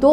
2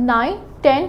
9, 10,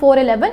411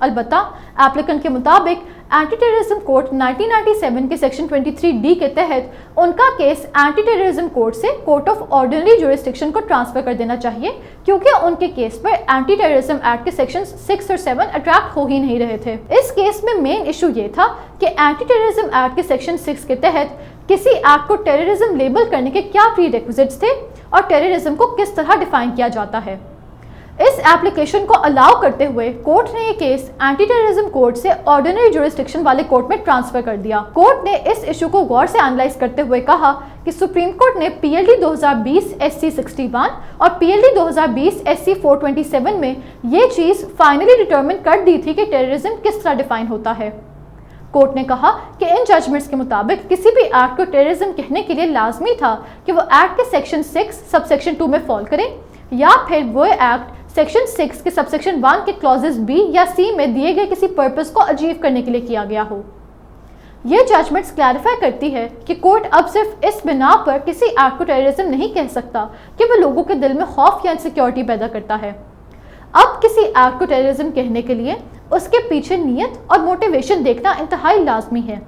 البتہ ایپلیکنٹ کے مطابق اینٹی ٹیررزم کوڈ 1997 کے سیکشن 23D کے تحت ان کا کیس اینٹی ٹیررزم کوڈ سے کورٹ آف آرڈنری جورسڈکشن کو ٹرانسفر کر دینا چاہیے، کیونکہ ان کے کیس پر اینٹی ٹیررزم ایکٹ کے سیکشن 6 اور 7 اٹریکٹ ہو ہی نہیں رہے تھے۔ اس کیس میں مین ایشو یہ تھا کہ اینٹی ٹیررزم ایکٹ کے سیکشن 6 کے تحت کسی ایکٹ کو ٹیررزم لیبل کرنے کے کیا پری ریکوزٹس تھے اور ٹیررزم کو کس طرح ڈیفائن کیا جاتا ہے۔ اس ایپلیکیشن کو الاؤ کرتے ہوئے کورٹ نے یہ کیس اینٹی ٹیررزم کوڈ سے آرڈنری جورسڈکشن والے کورٹ میں ٹرانسفر کر دیا۔ کورٹ نے اس ایشو کو غور سے انالائز کرتے ہوئے کہا کہ سپریم کورٹ نے PLD 2020 SC 61 اور PLD 2020 SC 427 میں یہ چیز فائنلی ڈٹرمن کر دی تھی کہ ٹیررزم کس طرح ڈیفائن ہوتا ہے۔ کورٹ نے کہا کہ ان ججمنٹس کے مطابق کسی بھی ایکٹ کو ٹیررزم کہنے کے لیے لازمی تھا کہ وہ ایکٹ کے سیکشن 6 سب سیکشن 2 میں فال کرے، یا پھر وہ ایکٹ سیکشن 6 کے سب سیکشن 1 کے کلازز B یا C میں دیے گئے کسی پرپس کو اچیو کرنے کے لیے کیا گیا ہو۔ یہ ججمنٹس کلیریفائی کرتی ہے کہ کورٹ اب صرف اس بنا پر کسی ایکٹ کو ٹیررزم نہیں کہہ سکتا کہ وہ لوگوں کے دل میں خوف یا انسیکیورٹی پیدا کرتا ہے۔ اب کسی ایکٹ کو ٹیررزم کہنے کے لیے اس کے پیچھے نیت اور موٹیویشن دیکھنا انتہائی لازمی ہے۔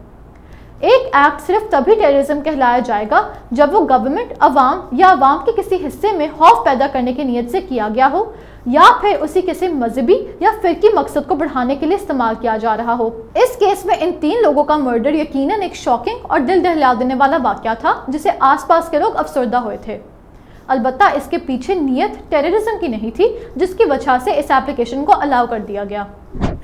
ایک ایکٹ صرف تبھی ٹیررزم کہلایا جائے گا جب وہ گورنمنٹ، عوام یا عوام کے کسی حصے میں خوف پیدا کرنے کی نیت سے کیا گیا ہو، یا پھر اسی کسی مذہبی یا فرقی مقصد کو بڑھانے کے لیے استعمال کیا جا رہا ہو۔ اس کیس میں ان 3 لوگوں کا مرڈر یقیناً ایک شاکنگ اور دل دہلا دینے والا واقعہ تھا جسے آس پاس کے لوگ افسردہ ہوئے تھے۔ البتہ اس کے پیچھے نیت ٹیررزم کی نہیں تھی، جس کی وجہ سے اس ایپلیکیشن کو الاؤ کر دیا گیا۔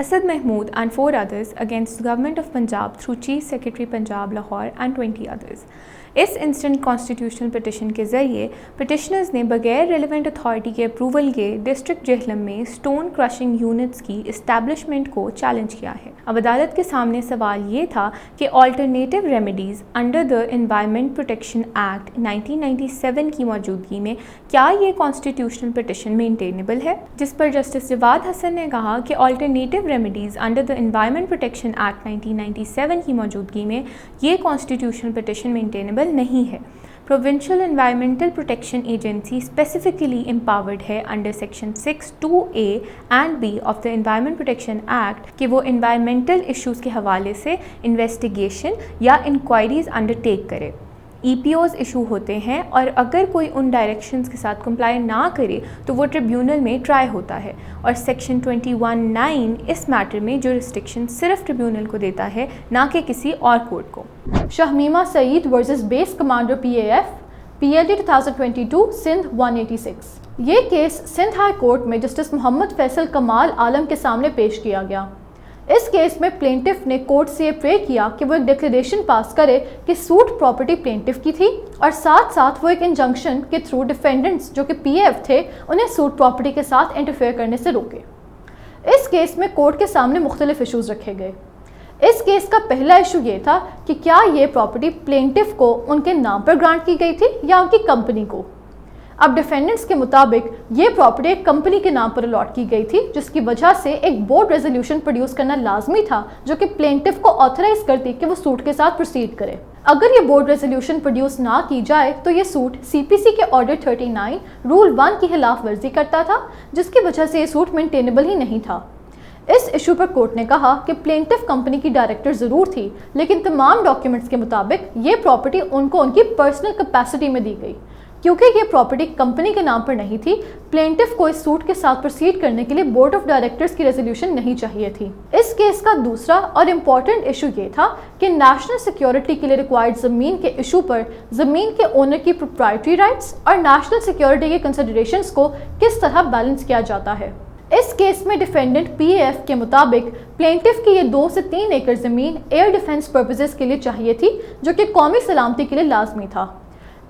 Asad Mahmood and 4 others against the Government of Punjab through Chief Secretary Punjab Lahore and 20 others۔ اس انسٹنٹ کانسٹیٹیوشنل پٹیشن کے ذریعے پٹیشنرز نے بغیر ریلیونٹ اتھارٹی کے اپروول کے ڈسٹرکٹ جہلم میں اسٹون کرشنگ یونٹس کی اسٹیبلشمنٹ کو چیلنج کیا ہے۔ اب عدالت کے سامنے سوال یہ تھا کہ alternative remedies under the environment protection act 1997 کی موجودگی میں کیا یہ کانسٹیٹیوشنل پٹیشن مینٹینیبل ہے، جس پر جسٹس جواد حسن نے کہا کہ alternative remedies under the environment protection act 1997 کی موجودگی میں یہ کانسٹیٹیوشنل پٹیشن مینٹینیبل نہیں ہے۔ Provincial environmental protection agency specifically empowered ہے under section 6(2)A and B of the environment protection act کہ وہ انوائرمنٹل ایشوز کے حوالے سے انویسٹیگیشن یا انکوائریز انڈر ٹیک کرے۔ EPOs ایشو ہوتے ہیں اور اگر کوئی ان ڈائریکشنز کے ساتھ کمپلائی نہ کرے تو وہ ٹریبیونل میں ٹرائی ہوتا ہے، اور سیکشن 21(9) اس میٹر میں جورسڈکشن صرف ٹریبیونل کو دیتا ہے، نہ کہ کسی اور کورٹ کو۔ شہمیمہ سعید versus base commander PAF PLD 2022 Sindh 186۔ یہ کیس سندھ ہائی کورٹ میں جسٹس محمد فیصل کمال عالم کے سامنے پیش کیا گیا۔ اس کیس میں پلینٹف نے کورٹ سے یہ پرے کیا کہ وہ ایک ڈکلیریشن پاس کرے کہ سوٹ پراپرٹی پلینٹف کی تھی، اور ساتھ ساتھ وہ ایک انجنکشن کے تھرو ڈیفینڈنٹس جو کہ PAF تھے انہیں سوٹ پراپرٹی کے ساتھ انٹرفیئر کرنے سے روکے۔ اس کیس میں کورٹ کے سامنے مختلف ایشوز رکھے گئے۔ اس کیس کا پہلا ایشو یہ تھا کہ کیا یہ پراپرٹی پلینٹف کو ان کے نام پر گرانٹ کی گئی تھی یا ان کی کمپنی کو۔ اب ڈیفینڈنٹس کے مطابق یہ پراپرٹی ایک کمپنی کے نام پر الاٹ کی گئی تھی، جس کی وجہ سے ایک بورڈ ریزولوشن پروڈیوس کرنا لازمی تھا جو کہ پلینٹف کو آتھرائز کرتی کہ وہ سوٹ کے ساتھ پروسیڈ کرے۔ اگر یہ بورڈ ریزولوشن پروڈیوس نہ کی جائے تو یہ سوٹ CPC کے آرڈر 39 رول 1 کی خلاف ورزی کرتا تھا، جس کی وجہ سے یہ سوٹ مینٹینیبل ہی نہیں تھا۔ اس ایشو پر کورٹ نے کہا کہ پلینٹف کمپنی کی ڈائریکٹر ضرور تھی، لیکن تمام ڈاکیومنٹس کے مطابق یہ پراپرٹی ان کو ان کی پرسنل کیپیسٹی میں دی گئی۔ کیونکہ یہ پراپرٹی کمپنی کے نام پر نہیں تھی، پلینٹف کو اس سوٹ کے ساتھ پروسیڈ کرنے کے لیے بورڈ آف ڈائریکٹرز کی ریزولوشن نہیں چاہیے تھی۔ اس کیس کا دوسرا اور امپورٹنٹ ایشو یہ تھا کہ نیشنل سیکیورٹی کے لیے ریکوائرڈ زمین کے ایشو پر زمین کے اونر کی پروپرائٹری رائٹس اور نیشنل سیکیورٹی کے کنسیڈریشنز کو کس طرح بیلنس کیا جاتا ہے۔ اس کیس میں ڈیفینڈنٹ PAF کے مطابق پلینٹف کی یہ 2 سے 3 ایکڑ زمین ایئر ڈیفنس پرپزز کے لیے چاہیے تھی، جو کہ قومی سلامتی کے لیے لازمی تھا۔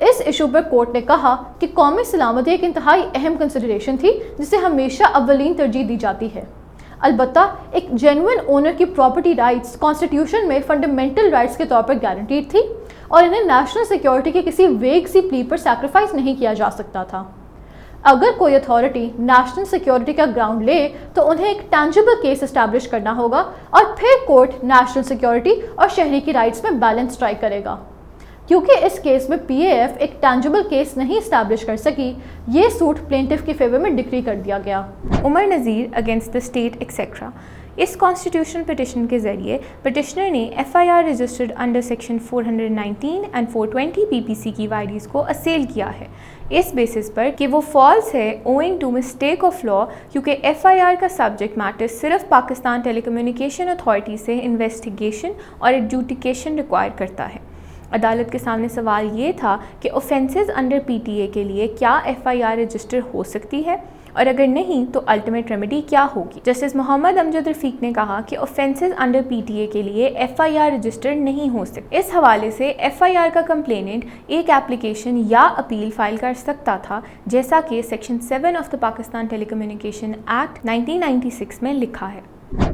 اس ایشو پر کورٹ نے کہا کہ قومی سلامتی ایک انتہائی اہم کنسیڈریشن تھی جسے ہمیشہ اولین ترجیح دی جاتی ہے۔ البتہ ایک جینوئن اونر کی پراپرٹی رائٹس کانسٹیٹیوشن میں فنڈامنٹل رائٹس کے طور پر گارنٹیڈ تھی، اور انہیں نیشنل سیکیورٹی کے کسی ویگ سی پلی پر سیکریفائز نہیں کیا جا سکتا تھا۔ اگر کوئی اتھارٹی نیشنل سیکیورٹی کا گراؤنڈ لے تو انہیں ایک ٹینجیبل کیس اسٹیبلش کرنا ہوگا، اور پھر کورٹ نیشنل سیکیورٹی اور شہری کی رائٹس میں بیلنس ٹرائی کرے گا۔ کیونکہ اس کیس میں PAF ایک ٹینجیبل کیس نہیں اسٹیبلش کر سکی، یہ سوٹ پلینٹف کے فیور میں ڈکری کر دیا گیا۔ Umar Nazir against the state etcetera. اس کانسٹیٹیوشنل پٹیشن کے ذریعے پٹیشنر نے FIR registered under section 419 and 420 PPC کی وائڈیز کو اسیل کیا ہے اس بیسس پر کہ وہ فالس ہے owing to mistake of law, کیونکہ FIR کا سبجیکٹ میٹر صرف پاکستان ٹیلی کمیونیکیشن اتھارٹی سے انویسٹیگیشن اور ایڈجوڈیکیشن ریکوائر کرتا ہے۔ عدالت کے سامنے سوال یہ تھا کہ اوفینسز انڈر PTA کے لیے کیا FIR رجسٹر ہو سکتی ہے، اور اگر نہیں تو الٹیمیٹ ریمیڈی کیا ہوگی۔ جسٹس محمد امجد رفیق نے کہا کہ اوفینسز انڈر PTA کے لیے FIR رجسٹر نہیں ہو سکتے۔ اس حوالے سے FIR کا کمپلیننٹ ایک اپلیکیشن یا اپیل فائل کر سکتا تھا، جیسا کہ section 7 of the Pakistan telecommunication act 1996 میں لکھا ہے۔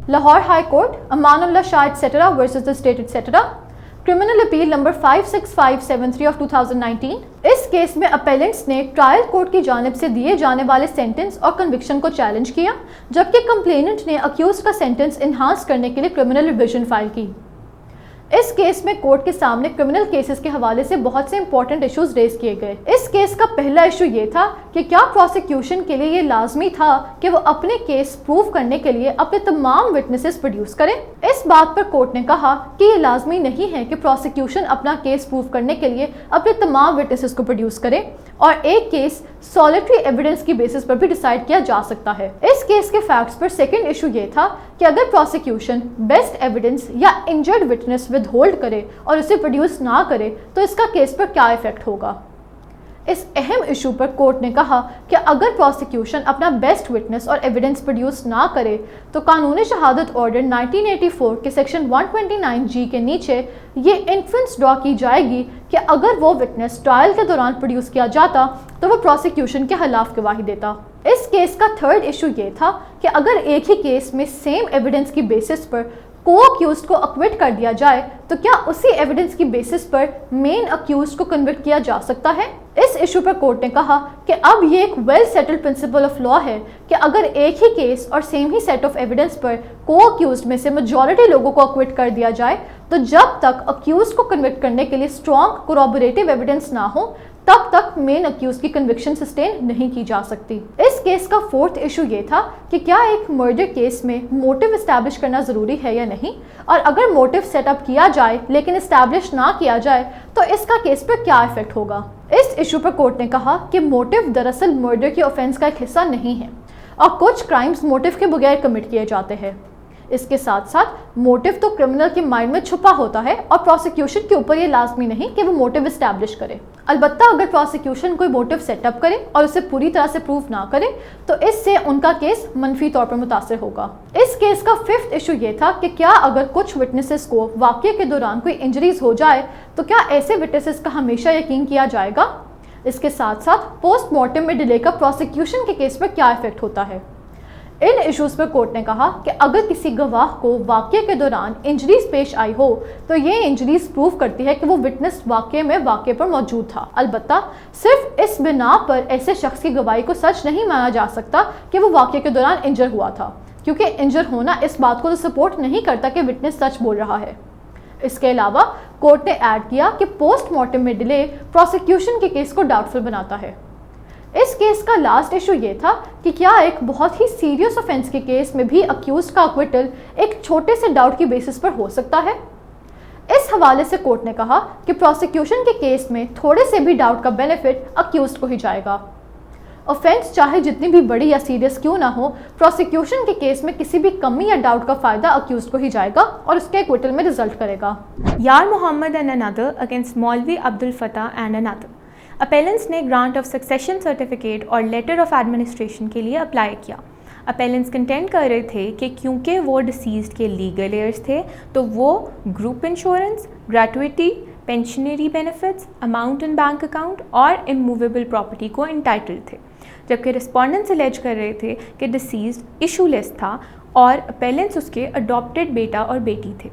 Lahore high court Amanullah Shah etcetera versus the state etcetera, criminal appeal number 56573 of 2019۔ اس کیس میں اپیلنٹس نے ٹرائل کورٹ کی جانب سے دیے جانے والے سینٹنس اور کنوکشن کو چیلنج کیا، جبکہ کمپلیننٹ نے اکیوزڈ کا سینٹنس انہانس کرنے کے لیے کرمنل ریویژن فائل کی۔ اس کیس میں کورٹ کے سامنے کرمنل کیسز کے حوالے سے بہت سے امپورٹنٹ ایشوز ریز کیے گئے۔ اس کیس کا پہلا ایشو یہ تھا کہ کیا پروسیکیوشن کے لیے یہ لازمی تھا کہ وہ اپنے کیس پروو کرنے کے لیے اپنے تمام وٹنسز پروڈیوس کریں۔ اس بات پر کورٹ نے کہا کہ یہ لازمی نہیں ہے کہ پروسیکیوشن اپنا کیس پروو کرنے کے لیے اپنے تمام وٹنسز کو پروڈیوس کرے، اور ایک کیس سولیٹری ایویڈنس کی بیسس پر بھی ڈیسائیڈ کیا جا سکتا ہے۔ اس کیس کے فیکٹس پر سیکنڈ ایشو یہ تھا کہ اگر پروسیکیوشن بیسٹ ایویڈنس یا انجرڈ وٹنس ود ہولڈ کرے اور اسے پروڈیوس نہ کرے تو اس کا کیس پر کیا ایفیکٹ ہوگا۔ اس اہم ایشو پر کورٹ نے کہا کہ اگر پروسیکیوشن اپنا بیسٹ وٹنس اور ایویڈنس پروڈیوس نہ کرے تو قانون شہادت آرڈر 1984 کے سیکشن 129G کے نیچے یہ انفرنس ڈرا کی جائے گی کہ اگر وہ وٹنس ٹرائل کے دوران پروڈیوس کیا جاتا تو وہ پروسیکیوشن کے خلاف گواہی دیتا۔ اس کیس کا تھرڈ ایشو یہ تھا کہ اگر ایک ہی کیس میں سیم ایویڈنس کی بیسس پر کو اکیوزڈ کو اکوٹ کر دیا جائے تو کیا اسی ایویڈنس کی بیسس پر مین اکیوزڈ کو کنوکٹ کیا جا سکتا ہے۔ اس ایشو پر کورٹ نے کہا کہ اب یہ ایک well settled principle of law ہے کہ اگر ایک ہی کیس اور سیم ہی سیٹ آف ایویڈنس پر کو اکیوزڈ میں سے میجورٹی لوگوں کو اکوٹ کر دیا جائے تو جب تک اکیوزڈ کو کنوکٹ کرنے کے لیے اسٹرانگ کوروبوریٹو ایویڈنس نہ ہو تب تک مین اکیوز کی کنوکشن سسٹین نہیں کی جا سکتی۔ اس کیس کا فورتھ ایشو یہ تھا کہ کیا ایک مرڈر کیس میں موٹیو اسٹیبلش کرنا ضروری ہے یا نہیں، اور اگر موٹیو سیٹ اپ کیا جائے لیکن اسٹیبلش نہ کیا جائے تو اس کا کیس پر کیا ایفیکٹ ہوگا۔ اس ایشو پر کورٹ نے کہا کہ موٹیو دراصل مرڈر کی آفینس کا ایک حصہ نہیں ہے اور کچھ کرائمز موٹیو کے بغیر کمٹ کیے جاتے ہیں۔ اس کے ساتھ ساتھ موٹیو تو کرمنل کے مائنڈ میں چھپا ہوتا ہے اور پروسیکیوشن کے اوپر یہ لازمی نہیں کہ وہ موٹیو اسٹیبلش کرے۔ البتہ اگر پروسیکیوشن کوئی موٹیو سیٹ اپ کرے اور اسے پوری طرح سے پروف نہ کرے تو اس سے ان کا کیس منفی طور پر متاثر ہوگا۔ اس کیس کا ففتھ ایشو یہ تھا کہ کیا اگر کچھ وٹنسز کو واقعے کے دوران کوئی انجریز ہو جائے تو کیا ایسے وٹنسز کا ہمیشہ یقین کیا جائے گا۔ اس کے ساتھ ساتھ پوسٹ مارٹم میں ڈیلے کا پروسیکیوشن کے کیس پر کیا ایفیکٹ ہوتا ہے۔ ان ایشوز پر کورٹ نے کہا کہ اگر کسی گواہ کو واقعے کے دوران انجریز پیش آئی ہو تو یہ انجریز پروف کرتی ہے کہ وہ وٹنس واقعے میں واقعے پر موجود تھا۔ البتہ صرف اس بنا پر ایسے شخص کی گواہی کو سچ نہیں مانا جا سکتا کہ وہ واقعے کے دوران انجر ہوا تھا، کیونکہ انجر ہونا اس بات کو سپورٹ نہیں کرتا کہ وٹنس سچ بول رہا ہے۔ اس کے علاوہ کورٹ نے ایڈ کیا کہ پوسٹ مارٹم میں ڈیلے پروسیکیوشن کے کیس کو ڈاؤٹ فل بناتا ہے۔ اس کیس کا لاسٹ ایشو یہ تھا کہ کیا ایک بہت ہی سیریس آفینس کے کیس میں بھی اکیوزڈ کا اکویٹل ایک چھوٹے سے ڈاؤٹ کی بیسس پر ہو سکتا ہے۔ اس حوالے سے کورٹ نے کہا کہ پروسیکیوشن کے کیس میں تھوڑے سے بھی ڈاؤٹ کا بینیفٹ اکیوزڈ کو ہی جائے گا۔ آفینس چاہے جتنی بھی بڑی یا سیریس کیوں نہ ہو، پروسیکیوشن کے کیس میں کسی بھی کمی یا ڈاؤٹ کا فائدہ اکیوزڈ کو ہی جائے گا اور اس کے اکویٹل میں ریزلٹ کرے گا۔ یار محمد اینڈ انادر اگینسٹ مولوی عبدالفتاح اینڈ انادر۔ اپیلنٹس نے گرانٹ آف سکسیشن سرٹیفکیٹ اور لیٹر آف ایڈمنسٹریشن کے لیے اپلائی کیا۔ اپیلنٹس کنٹینڈ کر رہے تھے کہ کیونکہ وہ ڈسیزڈ کے لیگل ایئرس تھے تو وہ group insurance, gratuity, pensionary benefits, amount in bank account اور اموویبل پراپرٹی کو انٹائٹل تھے، جبکہ رسپونڈنٹس الیج کر رہے تھے کہ ڈسیزڈ ایشو لیس تھا اور اپیلنٹس اس کے اڈاپٹڈ بیٹا اور بیٹی تھے۔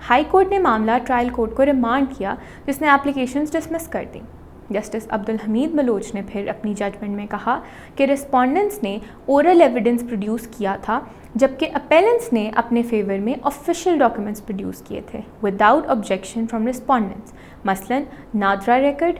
ہائی کورٹ نے معاملہ ٹرائل کورٹ کو ریمانڈ کیا، جس نے اپلیکیشنز ڈسمس کر دیں۔ جسٹس عبدالحمید بلوچ نے پھر اپنی ججمنٹ میں کہا کہ رسپونڈنٹس نے اورل ایویڈنس پروڈیوس کیا تھا، جبکہ اپیلنٹس نے اپنے فیور میں آفیشیل ڈاکیومنٹس پروڈیوس کیے تھے وداؤٹ آبجیکشن فرام رسپونڈنٹس، مثلاً نادرا ریکارڈ،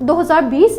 2020